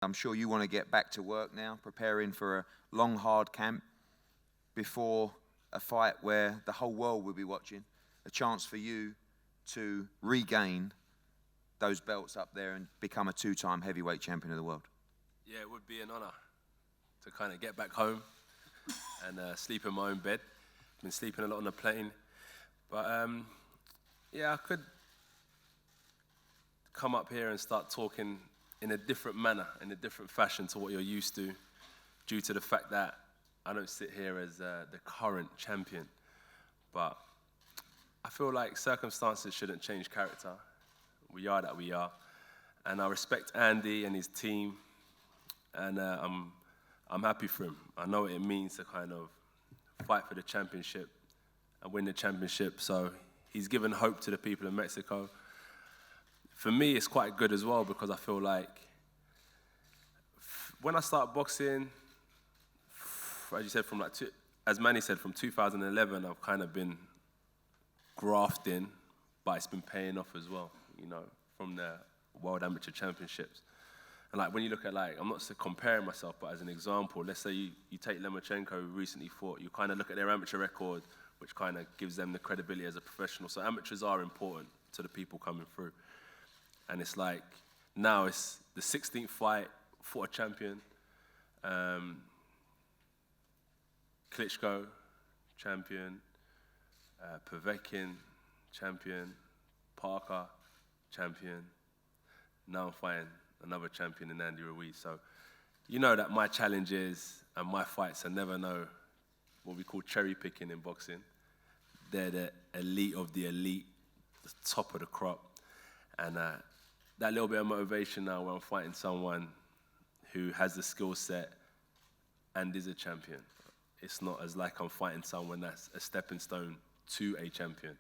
I'm sure you want to get back to work now, preparing for a long, hard camp before a fight where the whole world will be watching, a chance for you to regain those belts up there and become a two-time heavyweight champion of the world. Yeah, it would be an honor to kind of get back home and sleep in my own bed. I've been sleeping a lot on the plane. But yeah, I could come up here and start talking in a different manner, in a different fashion to what you're used to, due to the fact that I don't sit here as the current champion. But I feel like circumstances shouldn't change character. We are that we are. And I respect Andy and his team, and I'm happy for him. I know what it means to kind of fight for the championship and win the championship. So he's given hope to the people of Mexico. For me, it's quite good as well, because I feel like when I start boxing, as you said, as Manny said, from 2011, I've kind of been grafting, but it's been paying off as well, you know, from the World Amateur Championships. And like when you look at, like, I'm not comparing myself, but as an example, let's say you take Lomachenko, who recently fought, you kind of look at their amateur record, which kind of gives them the credibility as a professional. So amateurs are important to the people coming through. And it's like, now it's the 16th fight, fought a champion. Klitschko, champion. Povetkin, champion. Parker, champion. Now I'm fighting another champion in Andy Ruiz. So you know that my challenges and my fights are never what we call cherry picking in boxing. They're the elite of the elite, the top of the crop. And that little bit of motivation now when I'm fighting someone who has the skill set and is a champion. It's not as like I'm fighting someone that's a stepping stone to a champion.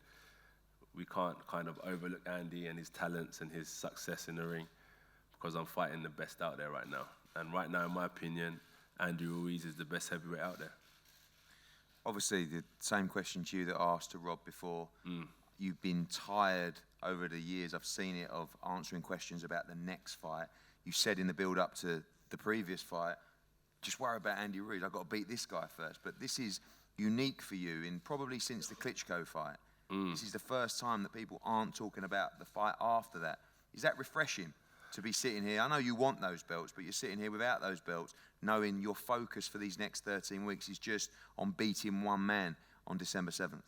We can't kind of overlook Andy and his talents and his success in the ring, because I'm fighting the best out there right now. And right now, in my opinion, Andy Ruiz is the best heavyweight out there. Obviously, the same question to you that I asked to Rob before. You've been tired over the years, I've seen it, of answering questions about the next fight. You said in the build-up to the previous fight, just worry about Andy Ruiz, I've got to beat this guy first. But this is unique for you, in probably since the Klitschko fight. This is the first time that people aren't talking about the fight after that. Is that refreshing to be sitting here? I know you want those belts, but you're sitting here without those belts, knowing your focus for these next 13 weeks is just on beating one man on December 7th.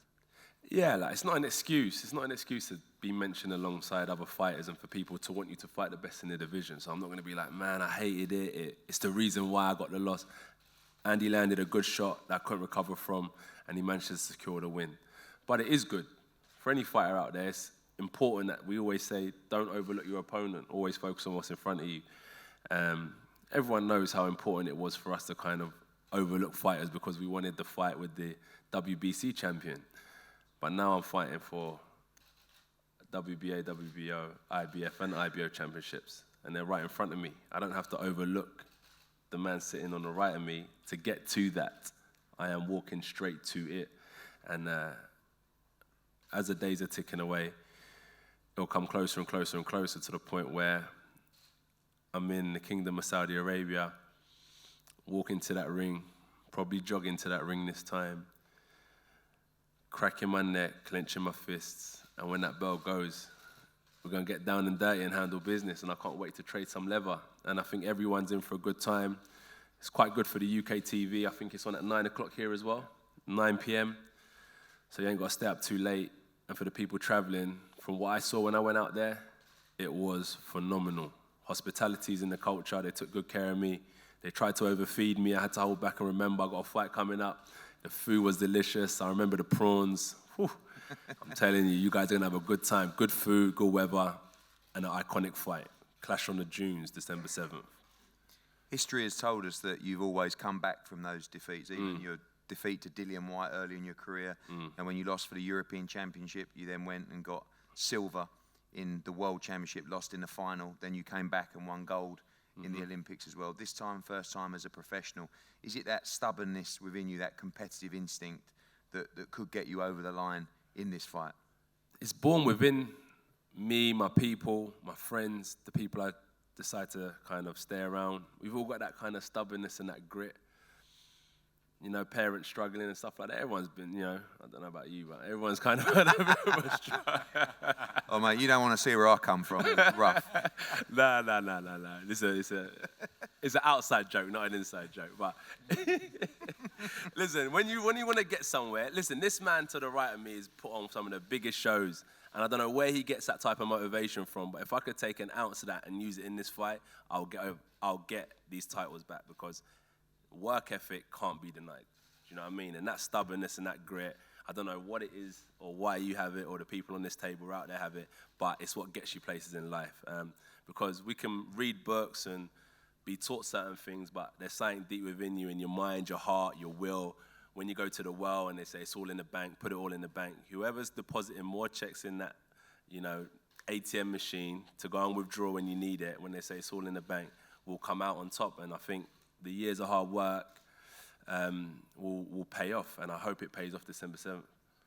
Yeah, like, it's not an excuse. It's not an excuse to be mentioned alongside other fighters and for people to want you to fight the best in the division. So I'm not going to be like, man, I hated it. It's the reason why I got the loss. Andy landed a good shot that I couldn't recover from, and he managed to secure the win. But it is good. For any fighter out there, it's important that we always say, don't overlook your opponent. Always focus on what's in front of you. Everyone knows how important it was for us to kind of overlook fighters, because we wanted the fight with the WBC champion. But now I'm fighting for WBA, WBO, IBF, and IBO championships, and they're right in front of me. I don't have to overlook the man sitting on the right of me to get to that. I am walking straight to it. And as the days are ticking away, it'll come closer and closer and closer to the point where I'm in the Kingdom of Saudi Arabia, walking to that ring, probably jogging to that ring this time, cracking my neck, clenching my fists, and when that bell goes, we're going to get down and dirty and handle business, and I can't wait to trade some leather. And I think everyone's in for a good time. It's quite good for the UK TV. I think it's on at 9 o'clock here as well, 9 p.m. So you ain't got to stay up too late. And for the people traveling, from what I saw when I went out there, it was phenomenal. Hospitality's in the culture. They took good care of me. They tried to overfeed me. I had to hold back and remember I got a fight coming up. The food was delicious. I remember the prawns. Whew. I'm telling you, you guys are going to have a good time. Good food, good weather, and an iconic fight. Clash on the Dunes, December 7th. History has told us that you've always come back from those defeats, even your defeat to Dillian Whyte early in your career. And when you lost for the European Championship, you then went and got silver in the World Championship, lost in the final. Then you came back and won gold in the Olympics as well. This time, first time as a professional. Is it that stubbornness within you, that competitive instinct that could get you over the line in this fight? It's born within me, my people, my friends, the people I decide to kind of stay around. We've all got that kind of stubbornness and that grit. You know, parents struggling and stuff like that. Everyone's been, you know, I don't know about you, but everyone's kind of everyone's Oh, mate, you don't want to see where I come from. It's rough. Nah. It's an outside joke, not an inside joke. But listen, when you want to get somewhere, listen, this man to the right of me has put on some of the biggest shows. And I don't know where he gets that type of motivation from, but if I could take an ounce of that and use it in this fight, I'll get these titles back, because work ethic can't be denied. Do you know what I mean? And that stubbornness and that grit, I don't know what it is or why you have it or the people on this table out there have it, but it's what gets you places in life. Because we can read books and be taught certain things, but there's something deep within you, in your mind, your heart, your will. When you go to the well and they say it's all in the bank, put it all in the bank. Whoever's depositing more checks in that, you know, ATM machine to go and withdraw when you need it, when they say it's all in the bank, will come out on top. And I think the years of hard work will pay off, and I hope it pays off December 7th.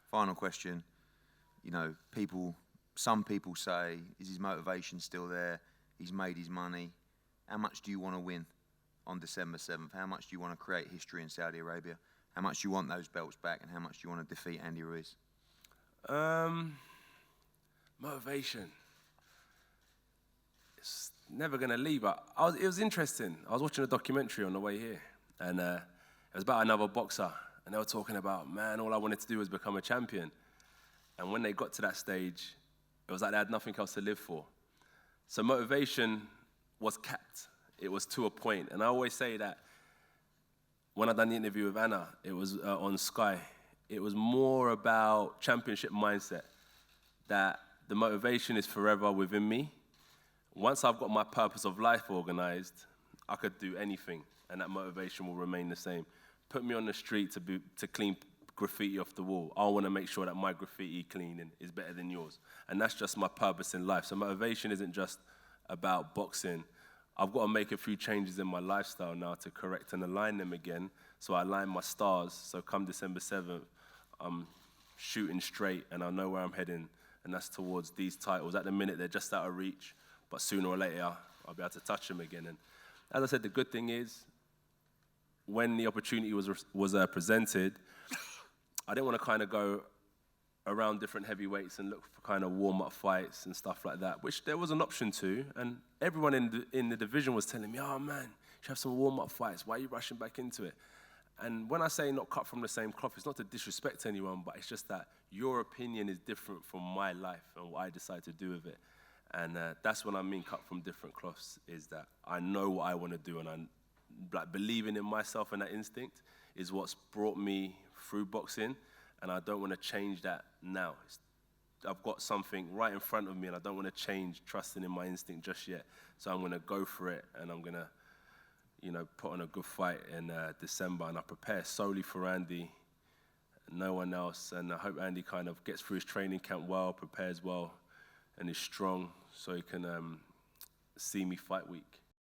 Final question. You know, some people say, is his motivation still there? He's made his money. How much do you want to win on December 7th? How much do you want to create history in Saudi Arabia? How much do you want those belts back, and how much do you want to defeat Andy Ruiz? Motivation. It's never going to leave. It was interesting. I was watching a documentary on the way here, and it was about another boxer, and they were talking about, man, all I wanted to do was become a champion. And when they got to that stage, it was like they had nothing else to live for. So motivation was capped. It was to a point. And I always say that when I done the interview with Anna, it was on Sky, it was more about championship mindset, that the motivation is forever within me. Once I've got my purpose of life organized, I could do anything, and that motivation will remain the same. Put me on the street to clean graffiti off the wall. I want to make sure that my graffiti cleaning is better than yours. And that's just my purpose in life. So motivation isn't just about boxing. I've got to make a few changes in my lifestyle now to correct and align them again. So I align my stars. So come December 7th, I'm shooting straight and I know where I'm heading. And that's towards these titles. At the minute, they're just out of reach. But sooner or later, I'll be able to touch them again. And as I said, the good thing is, when the opportunity was presented, I didn't want to kind of go around different heavyweights and look for kind of warm-up fights and stuff like that, which there was an option to. And everyone in the division was telling me, oh, man, you should have some warm-up fights. Why are you rushing back into it? And when I say not cut from the same cloth, it's not to disrespect anyone, but it's just that your opinion is different from my life and what I decide to do with it. And that's what I mean cut from different cloths, is that I know what I want to do, and I like believing in myself and that instinct is what's brought me through boxing, and I don't want to change that now. I've got something right in front of me, and I don't want to change trusting in my instinct just yet. So I'm going to go for it, and I'm going to, you know, put on a good fight in December, and I prepare solely for Andy, no one else. And I hope Andy kind of gets through his training camp well, prepares well, and is strong, so he can see me fight week.